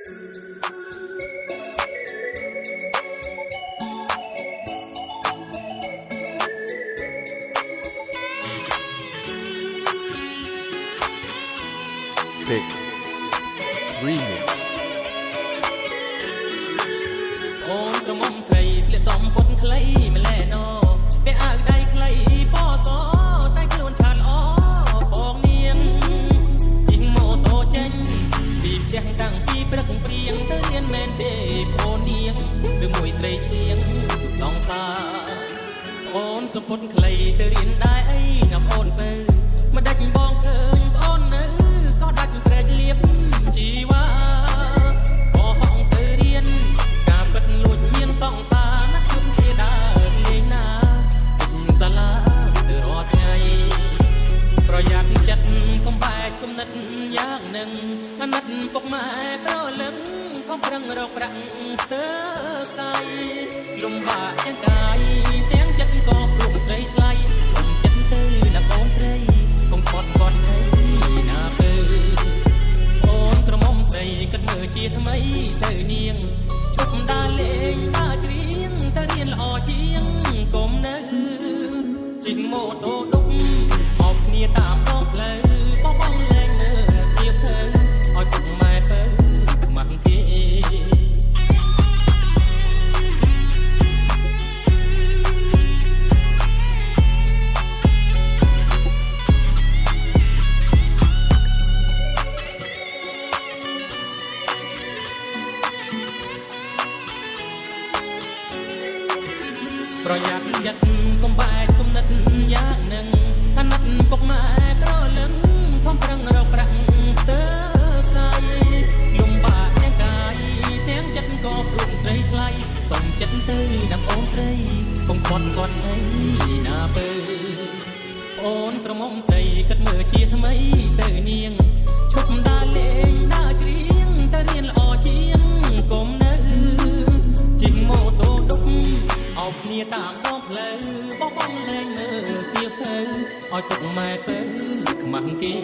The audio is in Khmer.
Big Remix អូនក្រមុំស្រីធ្លាក់សំពុតខ្លីម្លែណោពេលអាវដៃខ្លីប៉សតែខ្លួនឆានល្អបងនាងជិះម៉ូតូចេញពីផ្ទះតាំងពីព្រឹកព្រៀងទៅរៀនមែនទេអូននាងឬមួយស្រីឈៀងជុំដងសាអូនសំពុតខ្លីទៅរៀនដែរអីណាអូនទៅមកដាច់បងឃើញអូននៅក៏ដាច់ព្រែកលៀបជីវ៉ាក៏ហងទៅរៀនការពិតលួចហ៊ានសងសាណាខ្ញុំគេដើរលេងណាសាលាទៅរាល់ថ្ងៃប្រយ័ត្នចិត្តកុំបែកគំនិតយ៉ាងនឹងអាណិតពុកម៉ែប្រលឹងខំប្រឹងរកប្រាក់ស្ទើខ្សែលំបាកទាំងកាយទាំងចិត្តក៏ព្រមស្រីថ្លៃសុំចិត្តទៅណាបងស្រីកុំខត់គាត់អីណាទៅអូនក្រមុំស្រីគិតមើលជាថ្មីទៅនាងជប់ដើរលេងដើរច្រៀងទៅរៀនល្អជាងកុំនៅជិះម៉ូតូដុកអបគ្នាតាមដងផ្លូវបងលែងមើលសៀវភៅឲ្យពុកម៉ែទៅខ្មាស់គេប្រយ័ត្នចិត្តកុំបែកគំនិតយ៉ាងនឹងអាណិតពុកម៉ែប្រលឹងខំប្រឹងរកប្រាក់ស្ទើខ្សែលំបាកទាំងកាយទាំងចិត្តក៏ព្រមស្រីថ្លៃសុំចិត្តទៅណាបងស្រីកុំគាត់គាត់អីណាពើអូនក្រមុំស្រីគិតមើលជាថ្មីទៅនាងឈប់ដើរលេងដើរច្រៀងទៅរៀនល្អជាងកុំនៅជិះម៉ូតូដុកអោបគ្នាតាមដងផ្លូវបងលែងមើលសៀវភៅឲ្យពុកម៉ែទៅខ្មាស់គេ